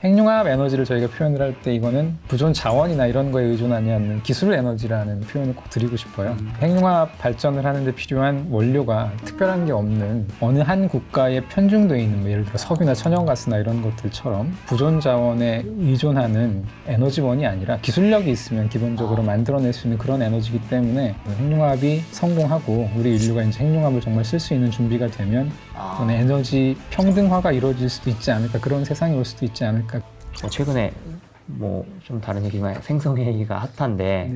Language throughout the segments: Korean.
핵융합 에너지를 저희가 표현을 할 때 이거는 부존 자원이나 이런 거에 의존하지 않는 기술 에너지라는 표현을 꼭 드리고 싶어요. 핵융합 발전을 하는데 필요한 원료가 특별한 게 없는 어느 한 국가에 편중되어 있는 뭐 예를 들어 석유나 천연가스나 이런 것들처럼 부존 자원에 의존하는 에너지원이 아니라 기술력이 있으면 기본적으로 만들어낼 수 있는 그런 에너지이기 때문에 핵융합이 성공하고 우리 인류가 이제 핵융합을 정말 쓸 수 있는 준비가 되면 에너지 평등화가 이루어질 수도 있지 않을까, 그런 세상이 올 수도 있지 않을까. 최근에 뭐 좀 다른 얘기지만 생성 AI가 핫한데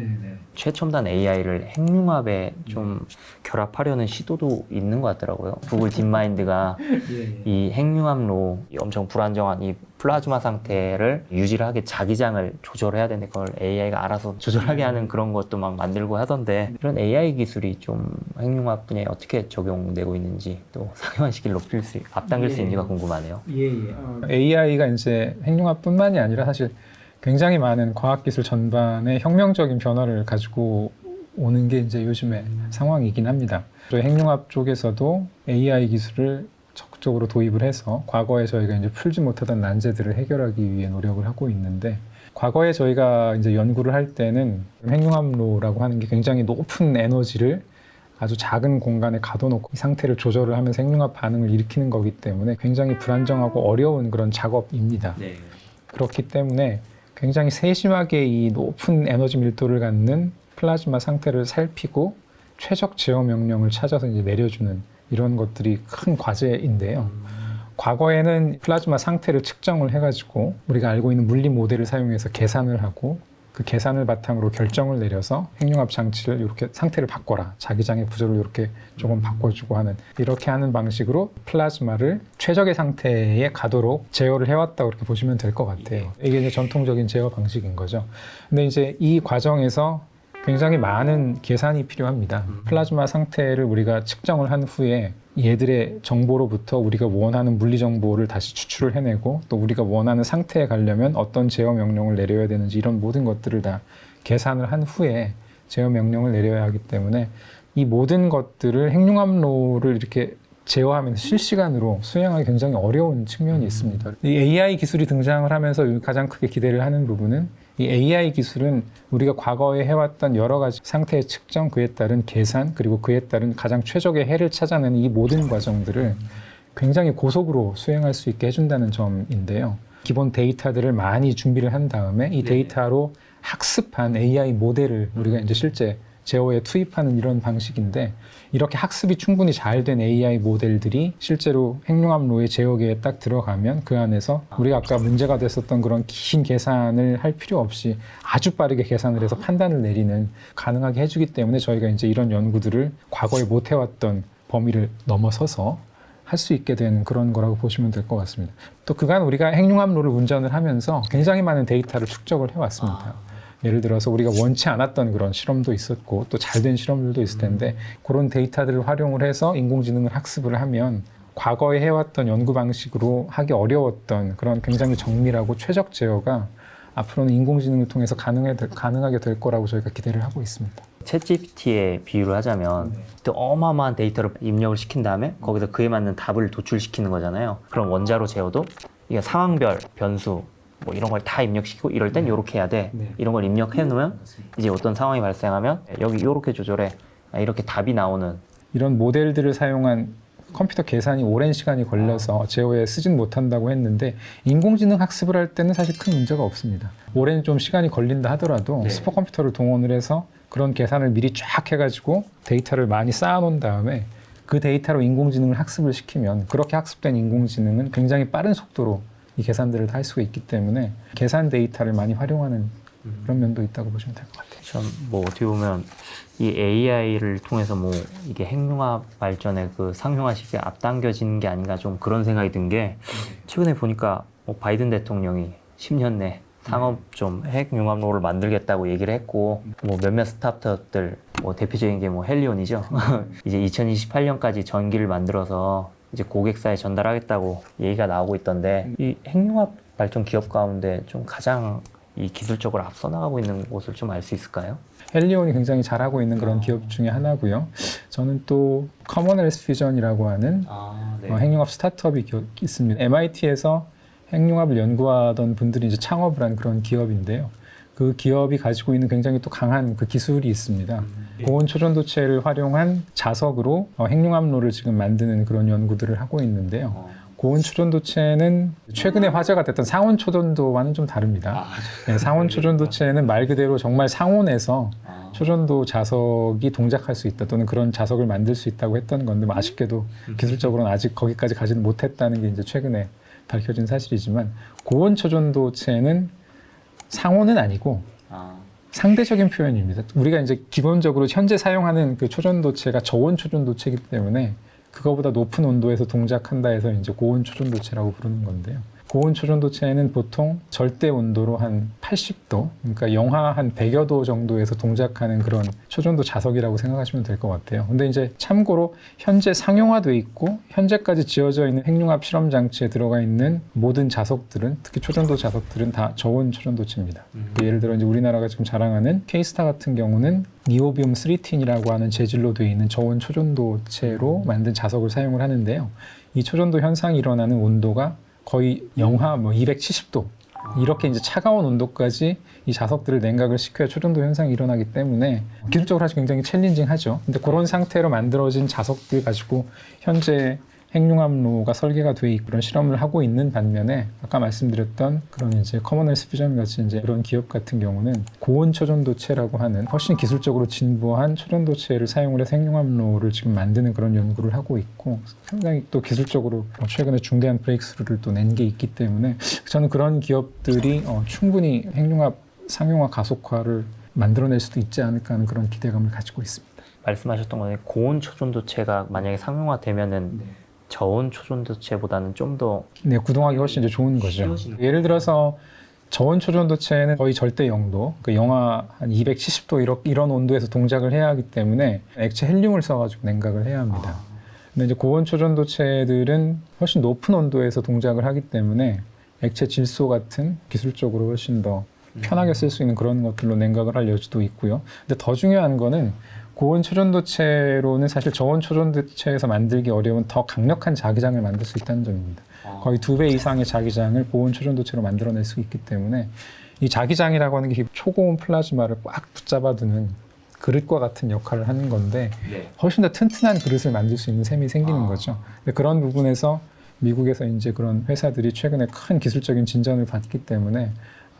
최첨단 AI를 핵융합에 좀 결합하려는 시도도 있는 것 같더라고요. 구글 딥마인드가 이 핵융합로 엄청 불안정한 이 플라즈마 상태를 유지를 하게 자기장을 조절해야 되는데 그걸 AI가 알아서 조절하게 하는 그런 것도 막 만들고 하던데 이런 AI 기술이 좀 핵융합 분야에 어떻게 적용되고 있는지 또 상용화 시기를 앞당길 수 있는지가 궁금하네요. AI가 이제 핵융합뿐만이 아니라 사실 굉장히 많은 과학기술 전반에 혁명적인 변화를 가지고 오는 게 이제 요즘의 상황이긴 합니다. 저희 핵융합 쪽에서도 AI 기술을 적극적으로 도입을 해서 과거에 저희가 이제 풀지 못하던 난제들을 해결하기 위해 노력을 하고 있는데, 과거에 저희가 이제 연구를 할 때는 핵융합로라고 하는 게 굉장히 높은 에너지를 아주 작은 공간에 가둬놓고 이 상태를 조절을 하면서 핵융합 반응을 일으키는 거기 때문에 굉장히 불안정하고 어려운 그런 작업입니다. 그렇기 때문에 굉장히 세심하게 이 높은 에너지 밀도를 갖는 플라즈마 상태를 살피고 최적 제어 명령을 찾아서 이제 내려주는 이런 것들이 큰 과제인데요. 과거에는 플라즈마 상태를 측정을 해가지고 우리가 알고 있는 물리 모델을 사용해서 계산을 하고 그 계산을 바탕으로 결정을 내려서 핵융합 장치를 이렇게 상태를 바꿔라, 자기장의 구조를 이렇게 조금 바꿔주고 하는, 이렇게 하는 방식으로 플라즈마를 최적의 상태에 가도록 제어를 해왔다고 그렇게 보시면 될 것 같아요. 이게 이제 전통적인 제어 방식인 거죠. 근데 이제 이 과정에서 굉장히 많은 계산이 필요합니다. 플라즈마 상태를 우리가 측정을 한 후에 얘들의 정보로부터 우리가 원하는 물리 정보를 다시 추출을 해내고 또 우리가 원하는 상태에 가려면 어떤 제어 명령을 내려야 되는지 이런 모든 것들을 다 계산을 한 후에 제어 명령을 내려야 하기 때문에 이 모든 것들을 핵융합로를 이렇게 제어하면서 실시간으로 수행하기 굉장히 어려운 측면이 있습니다. 이 AI 기술이 등장을 하면서 가장 크게 기대를 하는 부분은 이 AI 기술은 우리가 과거에 해왔던 여러 가지 상태의 측정, 그에 따른 계산, 그리고 그에 따른 가장 최적의 해를 찾아내는 이 모든 과정들을 굉장히 고속으로 수행할 수 있게 해준다는 점인데요. 기본 데이터들을 많이 준비를 한 다음에 이 데이터로 학습한 AI 모델을 우리가 이제 실제 제어에 투입하는 이런 방식인데, 이렇게 학습이 충분히 잘 된 AI 모델들이 실제로 핵융합로의 제어계에 딱 들어가면 그 안에서 우리가 아까 문제가 됐었던 그런 긴 계산을 할 필요 없이 아주 빠르게 계산을 해서 판단을 내리는 가능하게 해주기 때문에 저희가 이제 이런 연구들을 과거에 못 해왔던 범위를 넘어서서 할 수 있게 되는 그런 거라고 보시면 될 것 같습니다. 또 그간 우리가 핵융합로를 운전을 하면서 굉장히 많은 데이터를 축적을 해왔습니다. 예를 들어서 우리가 원치 않았던 그런 실험도 있었고 또 잘된 실험들도 있을 텐데 그런 데이터들을 활용을 해서 인공지능을 학습을 하면 과거에 해왔던 연구 방식으로 하기 어려웠던 그런 굉장히 정밀하고 최적 제어가 앞으로는 인공지능을 통해서 가능하게 될 거라고 저희가 기대를 하고 있습니다. 챗GPT에 비유를 하자면 또 어마어마한 데이터를 입력을 시킨 다음에 거기서 그에 맞는 답을 도출시키는 거잖아요. 그럼 원자로 제어도 이게 상황별 변수 뭐 이런 걸 다 입력시키고 이럴 땐 요렇게 해야 돼. 이런 걸 입력해 놓으면 이제 어떤 상황이 발생하면 여기 요렇게 조절해. 이렇게 답이 나오는 이런 모델들을 사용한 컴퓨터 계산이 오랜 시간이 걸려서 제어에 쓰진 못한다고 했는데 인공지능 학습을 할 때는 사실 큰 문제가 없습니다. 오랜 좀 시간이 걸린다 하더라도 슈퍼컴퓨터를 동원을 해서 그런 계산을 미리 쫙 해가지고 데이터를 많이 쌓아놓은 다음에 그 데이터로 인공지능을 학습을 시키면 그렇게 학습된 인공지능은 굉장히 빠른 속도로 이 계산들을 다 할 수가 있기 때문에 계산 데이터를 많이 활용하는 그런 면도 있다고 보시면 될 것 같아요. 참 뭐 어떻게 보면 이 AI를 통해서 뭐 이게 핵융합 발전의 그 상용화 시기에 앞당겨지는 게 아닌가 좀 그런 생각이 든 게 최근에 보니까 뭐 바이든 대통령이 10년 내 상업 좀 핵융합로를 만들겠다고 얘기를 했고 뭐 몇몇 스타트업들 뭐 대표적인 게 뭐 헬리온이죠. 이제 2028년까지 전기를 만들어서 이제 고객사에 전달하겠다고 얘기가 나오고 있던데 이 핵융합 발전 기업 가운데 좀 가장 이 기술적으로 앞서 나가고 있는 곳을 좀 알 수 있을까요? 헬리온이 굉장히 잘하고 있는 그런 기업 중에 하나고요. 저는 또 커먼웰스 퓨전이라고 하는 핵융합 스타트업이 있습니다. MIT에서 핵융합을 연구하던 분들이 이제 창업을 한 그런 기업인데요. 그 기업이 가지고 있는 굉장히 또 강한 그 기술이 있습니다. 고온 초전도체를 활용한 자석으로 핵융합로를 지금 만드는 그런 연구들을 하고 있는데요. 고온 초전도체는 최근에 화제가 됐던 상온 초전도와는 좀 다릅니다. 네, 상온 초전도체는 말 그대로 정말 상온에서 초전도 자석이 동작할 수 있다 또는 그런 자석을 만들 수 있다고 했던 건데 뭐 아쉽게도 기술적으로는 아직 거기까지 가지는 못했다는 게 이제 최근에 밝혀진 사실이지만 고온 초전도체는 상온은 아니고 상대적인 표현입니다. 우리가 이제 기본적으로 현재 사용하는 그 초전도체가 저온 초전도체이기 때문에 그거보다 높은 온도에서 동작한다 해서 이제 고온 초전도체라고 부르는 건데요. 고온 초전도체는 보통 절대 온도로 한 80도, 그러니까 영하 한 100여 도 정도에서 동작하는 그런 초전도 자석이라고 생각하시면 될 것 같아요. 근데 이제 참고로 현재 상용화돼 있고 현재까지 지어져 있는 핵융합 실험 장치에 들어가 있는 모든 자석들은 특히 초전도 자석들은 다 저온 초전도체입니다. 예를 들어 이제 우리나라가 지금 자랑하는 K스타 같은 경우는 니오비움 3틴이라고 하는 재질로 되어 있는 저온 초전도체로 만든 자석을 사용을 하는데요. 이 초전도 현상이 일어나는 온도가 거의 영하 270도 이렇게 이제 차가운 온도까지 이 자석들을 냉각을 시켜야 초전도 현상이 일어나기 때문에 기술적으로 사실 굉장히 챌린징하죠. 근데 그런 상태로 만들어진 자석들 가지고 현재 핵융합로가 설계가 돼 있고 그런 실험을 하고 있는 반면에 아까 말씀드렸던 그런 이제 커먼웰스 퓨전 같이 이제 그런 기업 같은 경우는 고온 초전도체라고 하는 훨씬 기술적으로 진보한 초전도체를 사용을 해서 핵융합로를 지금 만드는 그런 연구를 하고 있고 상당히 또 기술적으로 최근에 중대한 브레이크스루를 또 낸 게 있기 때문에 저는 그런 기업들이 충분히 핵융합 상용화 가속화를 만들어낼 수도 있지 않을까 하는 그런 기대감을 가지고 있습니다. 말씀하셨던 거는 고온 초전도체가 만약에 상용화되면은 저온 초전도체보다는 좀 더 네, 구동하기 훨씬 이제 좋은 거죠. 예를 들어서 저온 초전도체는 거의 절대 영도, 그 영하 한 270도 이런 온도에서 동작을 해야 하기 때문에 액체 헬륨을 써가지고 냉각을 해야 합니다. 근데 이제 고온 초전도체들은 훨씬 높은 온도에서 동작을 하기 때문에 액체 질소 같은 기술적으로 훨씬 더 편하게 쓸 수 있는 그런 것들로 냉각을 할 여지도 있고요. 근데 더 중요한 거는 고온 초전도체로는 사실 저온 초전도체에서 만들기 어려운 더 강력한 자기장을 만들 수 있다는 점입니다. 거의 2배 이상의 자기장을 고온 초전도체로 만들어낼 수 있기 때문에 이 자기장이라고 하는 게 초고온 플라즈마를 꽉 붙잡아두는 그릇과 같은 역할을 하는 건데 훨씬 더 튼튼한 그릇을 만들 수 있는 셈이 생기는 거죠. 그런 부분에서 미국에서 이제 그런 회사들이 최근에 큰 기술적인 진전을 받기 때문에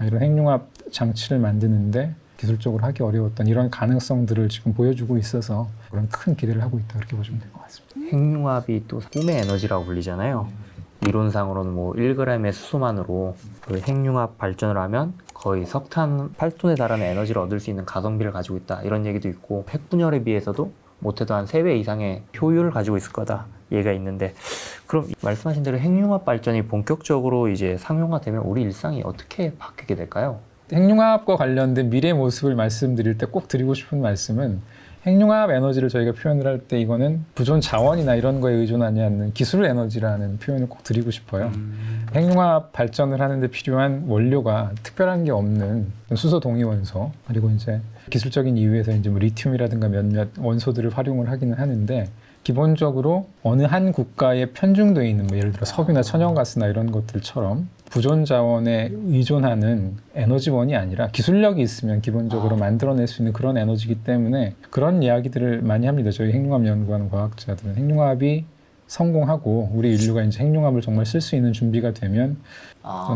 이런 핵융합 장치를 만드는데 기술적으로 하기 어려웠던 이런 가능성들을 지금 보여주고 있어서 그런 큰 기대를 하고 있다 그렇게 보시면 될 것 같습니다. 핵융합이 또 꿈의 에너지라고 불리잖아요. 이론상으로는 뭐 1g의 수소만으로 그 핵융합 발전을 하면 거의 석탄 8톤에 달하는 에너지를 얻을 수 있는 가성비를 가지고 있다 이런 얘기도 있고 핵분열에 비해서도 못해도 한 3배 이상의 효율을 가지고 있을 거다 얘기가 있는데 그럼 말씀하신 대로 핵융합 발전이 본격적으로 이제 상용화되면 우리 일상이 어떻게 바뀌게 될까요? 핵융합과 관련된 미래 모습을 말씀드릴 때 꼭 드리고 싶은 말씀은 핵융합 에너지를 저희가 표현을 할 때 이거는 부존 자원이나 이런 거에 의존하지 않는 기술 에너지라는 표현을 꼭 드리고 싶어요. 핵융합 발전을 하는데 필요한 원료가 특별한 게 없는 수소 동위원소 그리고 이제 기술적인 이유에서 이제 뭐 리튬이라든가 몇몇 원소들을 활용을 하기는 하는데 기본적으로 어느 한 국가에 편중되어 있는 뭐 예를 들어 석유나 천연가스나 이런 것들처럼 부존 자원에 의존하는 에너지원이 아니라 기술력이 있으면 기본적으로 만들어낼 수 있는 그런 에너지이기 때문에 그런 이야기들을 많이 합니다. 저희 핵융합 연구하는 과학자들은 핵융합이 성공하고 우리 인류가 이제 핵융합을 정말 쓸 수 있는 준비가 되면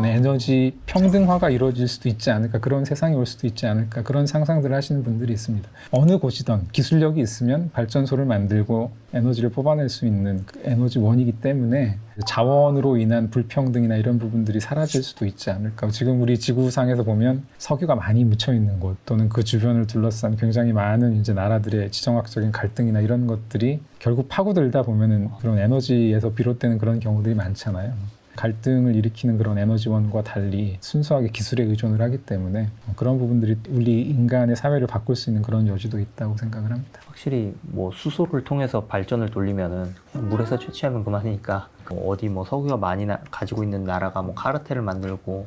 에너지 평등화가 이루어질 수도 있지 않을까 그런 세상이 올 수도 있지 않을까 그런 상상들을 하시는 분들이 있습니다. 어느 곳이든 기술력이 있으면 발전소를 만들고 에너지를 뽑아낼 수 있는 그 에너지원이기 때문에 자원으로 인한 불평등이나 이런 부분들이 사라질 수도 있지 않을까. 지금 우리 지구상에서 보면 석유가 많이 묻혀 있는 곳 또는 그 주변을 둘러싼 굉장히 많은 이제 나라들의 지정학적인 갈등이나 이런 것들이 결국 파고들다 보면은 그런 에너지에서 비롯되는 그런 경우들이 많잖아요. 갈등을 일으키는 그런 에너지원과 달리 순수하게 기술에 의존을 하기 때문에 그런 부분들이 우리 인간의 사회를 바꿀 수 있는 그런 여지도 있다고 생각을 합니다. 확실히 뭐 수소를 통해서 발전을 돌리면은 물에서 채취하면 그만이니까 어디 뭐 석유가 많이 가지고 있는 나라가 뭐 카르텔을 만들고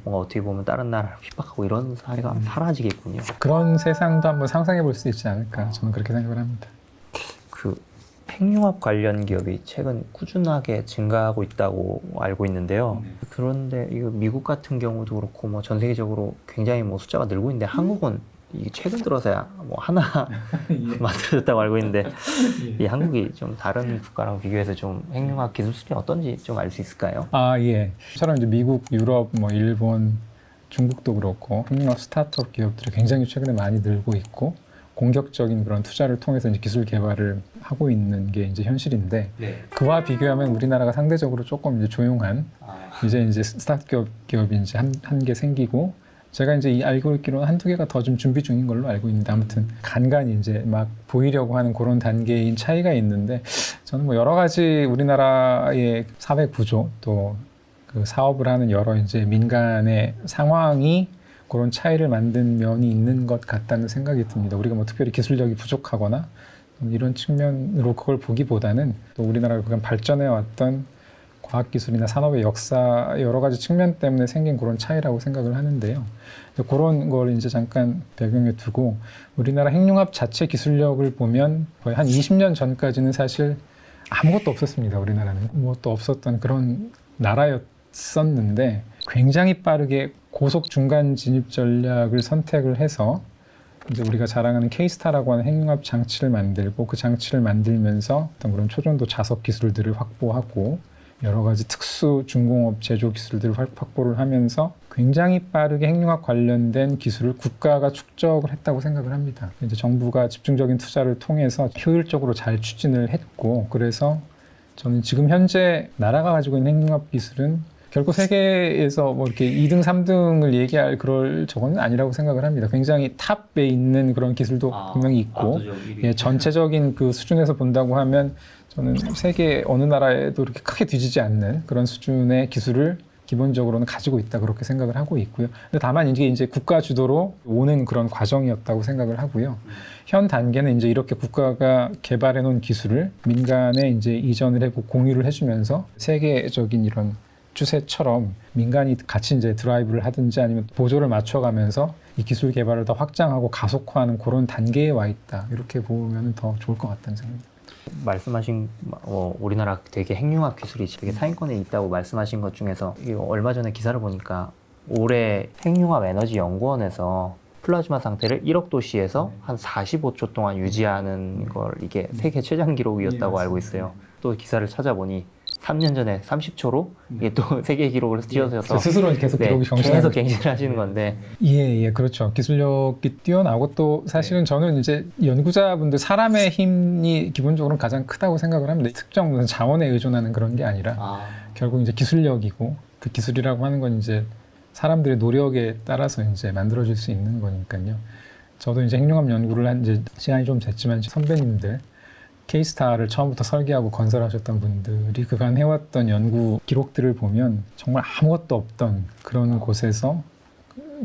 뭔가 어떻게 보면 다른 나라를 핍박하고 이런 사회가 사라지겠군요. 그런 세상도 한번 상상해 볼 수 있지 않을까 저는 그렇게 생각을 합니다. 그 핵융합 관련 기업이 최근 꾸준하게 증가하고 있다고 알고 있는데요. 그런데 이거 미국 같은 경우도 그렇고 뭐 전 세계적으로 굉장히 뭐 숫자가 늘고 있는데 한국은 이게 최근 들어서야 뭐 하나 만들어졌다고 알고 있는데 이 한국이 좀 다른 국가랑 비교해서 좀 핵융합 기술 수준이 어떤지 좀 알 수 있을까요? 아, 예. 처럼 이제 미국, 유럽, 뭐 일본, 중국도 그렇고 핵융합 스타트업 기업들이 굉장히 최근에 많이 늘고 있고 공격적인 그런 투자를 통해서 이제 기술 개발을 하고 있는 게 이제 현실인데 그와 비교하면 우리나라가 상대적으로 조금 이제 조용한 이제 스타트업 기업이 이제 한 개 생기고 제가 이제 알고 있기로는 한두 개가 더 좀 준비 중인 걸로 알고 있는데 아무튼 간간히 이제 막 보이려고 하는 그런 단계인 차이가 있는데 저는 뭐 여러 가지 우리나라의 사회 구조 또 그 사업을 하는 여러 이제 민간의 상황이 그런 차이를 만든 면이 있는 것 같다는 생각이 듭니다. 우리가 뭐 특별히 기술력이 부족하거나 이런 측면으로 그걸 보기보다는 또 우리나라가 그간 발전해 왔던 과학기술이나 산업의 역사 여러 가지 측면 때문에 생긴 그런 차이라고 생각을 하는데요. 그런 걸 이제 잠깐 배경에 두고 우리나라 핵융합 자체 기술력을 보면 거의 한 20년 전까지는 사실 아무것도 없었습니다. 우리나라는 아무것도 없었던 그런 나라였었는데 굉장히 빠르게 고속 중간 진입 전략을 선택을 해서 이제 우리가 자랑하는 K-스타라고 하는 핵융합 장치를 만들고 그 장치를 만들면서 어떤 그런 초전도 자석 기술들을 확보하고 여러 가지 특수 중공업 제조 기술들을 확보를 하면서 굉장히 빠르게 핵융합 관련된 기술을 국가가 축적을 했다고 생각을 합니다. 이제 정부가 집중적인 투자를 통해서 효율적으로 잘 추진을 했고 그래서 저는 지금 현재 나라가 가지고 있는 핵융합 기술은 결코 세계에서 뭐 이렇게 2등, 3등을 얘기할 그럴 저건 아니라고 생각을 합니다. 굉장히 탑에 있는 그런 기술도 분명히 있고 예, 전체적인 그 수준에서 본다고 하면 저는 세계 어느 나라에도 이렇게 크게 뒤지지 않는 그런 수준의 기술을 기본적으로는 가지고 있다 그렇게 생각을 하고 있고요. 근데 다만 이게 이제 국가 주도로 오는 그런 과정이었다고 생각을 하고요. 현 단계는 이제 이렇게 국가가 개발해 놓은 기술을 민간에 이제 이전을 하고 공유를 해주면서 세계적인 이런 추세처럼 민간이 같이 이제 드라이브를 하든지 아니면 보조를 맞춰가면서 이 기술 개발을 더 확장하고 가속화하는 그런 단계에 와 있다. 이렇게 보면 더 좋을 것 같다는 생각입니다. 말씀하신 우리나라 되게 핵융합 기술이 되게 상위권에 있다고 말씀하신 것 중에서 얼마 전에 기사를 보니까 올해 핵융합 에너지 연구원에서 플라즈마 상태를 1억 도시에서 한 45초 동안 유지하는 걸 이게 세계 최장 기록이었다고 알고 있어요. 또 기사를 찾아보니 3년 전에 30초로 이게 또 세계 기록을 뛰어서서 스스로 계속 기록이 계속 갱신을 하시는 건데 예, 그렇죠. 기술력이 뛰어나고 또 사실은 저는 이제 연구자분들 사람의 힘이 기본적으로 가장 크다고 생각을 합니다. 특정 무슨 자원에 의존하는 그런 게 아니라 결국 이제 기술력이고 그 기술이라고 하는 건 이제 사람들의 노력에 따라서 이제 만들어질 수 있는 거니까요. 저도 이제 핵융합 연구를 한 이제 시간이 좀 됐지만 선배님들 K-스타를 처음부터 설계하고 건설하셨던 분들이 그간 해왔던 연구 기록들을 보면 정말 아무것도 없던 그런 곳에서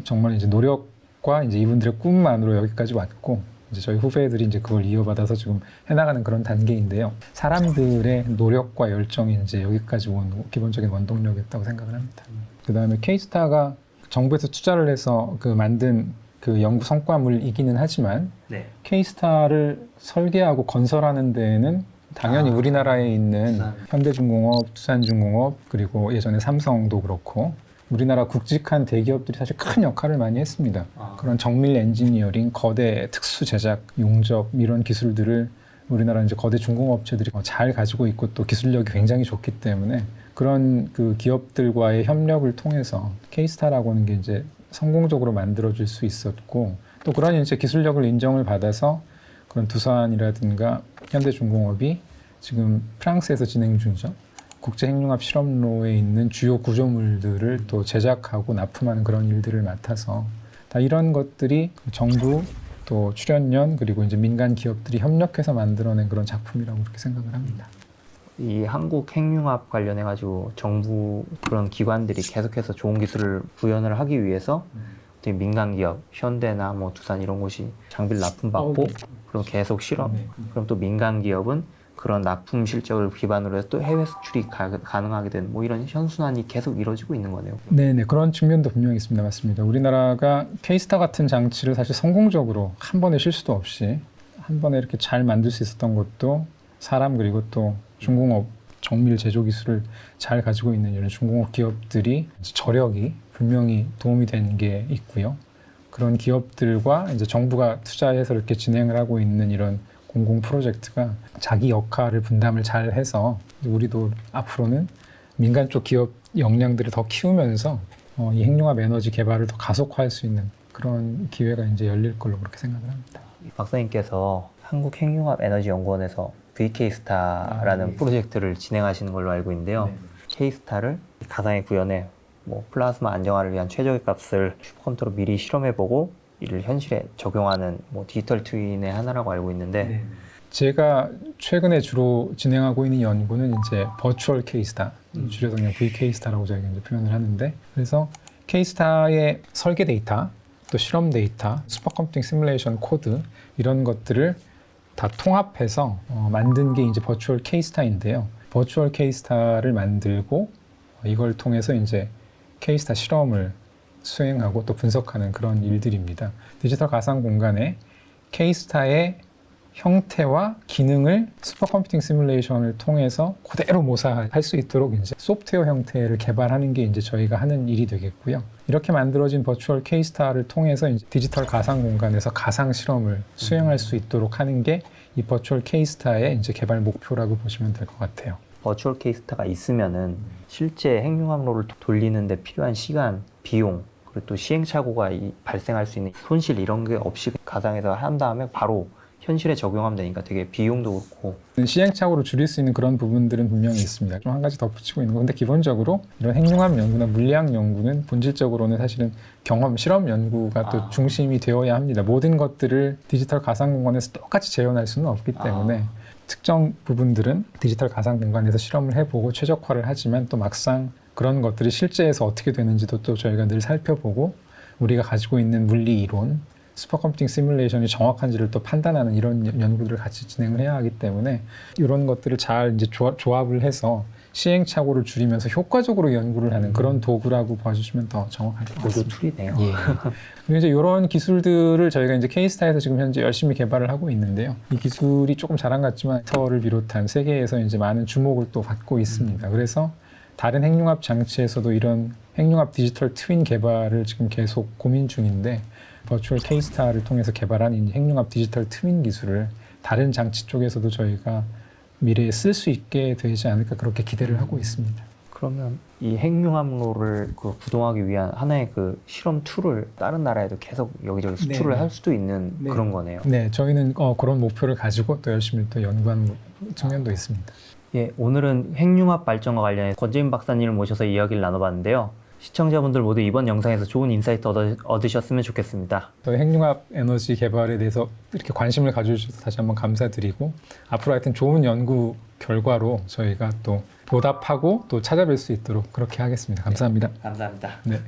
정말 이제 노력과 이제 이분들의 꿈만으로 여기까지 왔고 이제 저희 후배들이 이제 그걸 이어받아서 지금 해나가는 그런 단계인데요. 사람들의 노력과 열정이 이제 여기까지 온 기본적인 원동력이었다고 생각을 합니다. 그 다음에 K-스타가 정부에서 투자를 해서 그 만든 그 연구 성과물이기는 하지만 K-스타를 설계하고 건설하는 데에는 당연히 우리나라에 있는 현대중공업, 두산중공업 그리고 예전에 삼성도 그렇고 우리나라 굵직한 대기업들이 사실 큰 역할을 많이 했습니다. 그런 정밀 엔지니어링, 거대 특수 제작, 용접 이런 기술들을 우리나라 이제 거대 중공업체들이 잘 가지고 있고 또 기술력이 굉장히 좋기 때문에 그런 그 기업들과의 협력을 통해서 K-스타라고 하는 게 이제 성공적으로 만들어질 수 있었고 또 그런 이제 기술력을 인정을 받아서 그런 두산이라든가 현대중공업이 지금 프랑스에서 진행 중이죠. 국제 핵융합 실험로에 있는 주요 구조물들을 또 제작하고 납품하는 그런 일들을 맡아서 다 이런 것들이 정부 또 출연연 그리고 이제 민간 기업들이 협력해서 만들어낸 그런 작품이라고 그렇게 생각을 합니다. 이 한국 핵융합 관련해 가지고 정부 그런 기관들이 계속해서 좋은 기술을 구현을 하기 위해서 되게 민간 기업, 현대나 뭐 두산 이런 곳이 장비를 납품받고 그럼 계속 실험. 그럼 또 민간 기업은 그런 납품 실적을 기반으로 해서 또 해외 수출이 가능하게 된 뭐 이런 현순환이 계속 이루어지고 있는 거네요. 네네, 그런 측면도 분명히 있습니다. 맞습니다. 우리나라가 K-스타 같은 장치를 사실 성공적으로 한 번의 실수도 없이 한 번에 이렇게 잘 만들 수 있었던 것도 사람 그리고 또 중공업 정밀 제조 기술을 잘 가지고 있는 이런 중공업 기업들이 저력이 분명히 도움이 된 게 있고요. 그런 기업들과 이제 정부가 투자해서 이렇게 진행을 하고 있는 이런 공공 프로젝트가 자기 역할을 분담을 잘 해서 우리도 앞으로는 민간 쪽 기업 역량들을 더 키우면서 이 핵융합 에너지 개발을 더 가속화할 수 있는 그런 기회가 이제 열릴 걸로 그렇게 생각을 합니다. 박사님께서 한국핵융합에너지연구원에서 VK스타라는 네. 프로젝트를 진행하시는 걸로 알고 있는데요. K스타를 가상의 구현에 뭐 플라즈마 안정화를 위한 최적의 값을 슈퍼컴퓨터로 미리 실험해보고 이를 현실에 적용하는 뭐 디지털 트윈의 하나라고 알고 있는데 제가 최근에 주로 진행하고 있는 연구는 이제 버추얼 K스타, 줄여서 그냥 VK스타라고 저희가 이제 표현을 하는데, 그래서 K스타의 설계 데이터, 또 실험 데이터, 슈퍼컴퓨팅 시뮬레이션 코드 이런 것들을 다 통합해서 만든 게 이제 버추얼 K스타인데요. 버추얼 K스타를 만들고 이걸 통해서 이제 K스타 실험을 수행하고 또 분석하는 그런 일들입니다. 디지털 가상 공간에 K스타의 형태와 기능을 슈퍼컴퓨팅 시뮬레이션을 통해서 그대로 모사할 수 있도록 이제 소프트웨어 형태를 개발하는 게 이제 저희가 하는 일이 되겠고요. 이렇게 만들어진 버추얼 K스타를 통해서 이제 디지털 가상 공간에서 가상 실험을 수행할 수 있도록 하는 게 이 버추얼 K스타의 이제 개발 목표라고 보시면 될 것 같아요. 버추얼 K스타가 있으면은 실제 핵융합로를 돌리는데 필요한 시간, 비용, 그리고 또 시행착오가 발생할 수 있는 손실 이런 게 없이 가상에서 한 다음에 바로 현실에 적용하면 되니까 되게 비용도 그렇고 시행착오를 줄일 수 있는 그런 부분들은 분명히 있습니다. 좀 한 가지 덧붙이고 있는 건데, 기본적으로 이런 핵융합 연구나 물리학 연구는 본질적으로는 사실은 경험, 실험 연구가 또 중심이 되어야 합니다. 모든 것들을 디지털 가상 공간에서 똑같이 재현할 수는 없기 때문에 특정 부분들은 디지털 가상 공간에서 실험을 해보고 최적화를 하지만 또 막상 그런 것들이 실제에서 어떻게 되는지도 또 저희가 늘 살펴보고 우리가 가지고 있는 물리 이론, 슈퍼컴퓨팅 시뮬레이션이 정확한지를 또 판단하는 이런 연구들을 같이 진행을 해야 하기 때문에 이런 것들을 잘 이제 조합을 해서 시행착오를 줄이면서 효과적으로 연구를 하는 그런 도구라고 봐주시면 더 정확할 것 모두 같습니다. 툴이네요. 그리고 이제 이런 기술들을 저희가 이제 K스타에서 지금 현재 열심히 개발을 하고 있는데요. 이 기술이 조금 자랑 같지만 터를 비롯한 세계에서 이제 많은 주목을 또 받고 있습니다. 그래서 다른 핵융합 장치에서도 이런 핵융합 디지털 트윈 개발을 지금 계속 고민 중인데, 버추얼 K스타를 통해서 개발한 이 핵융합 디지털 트윈 기술을 다른 장치 쪽에서도 저희가 미래에 쓸 수 있게 되지 않을까 그렇게 기대를 하고 있습니다. 그러면 이 핵융합로를 그 구동하기 위한 하나의 그 실험 툴을 다른 나라에도 계속 여기저기 수출을 네. 할 수도 있는 네. 그런 거네요. 네, 저희는 그런 목표를 가지고 또 열심히 또 연구하는 측면도 있습니다. 예, 오늘은 핵융합 발전과 관련해 권재민 박사님을 모셔서 이야기를 나눠봤는데요. 시청자분들 모두 이번 영상에서 좋은 인사이트 얻으셨으면 좋겠습니다. 또 핵융합 에너지 개발에 대해서 이렇게 관심을 가져주셔서 다시 한번 감사드리고, 앞으로 하여튼 좋은 연구 결과로 저희가 또 보답하고 또 찾아뵐 수 있도록 그렇게 하겠습니다. 감사합니다. 감사합니다. 네.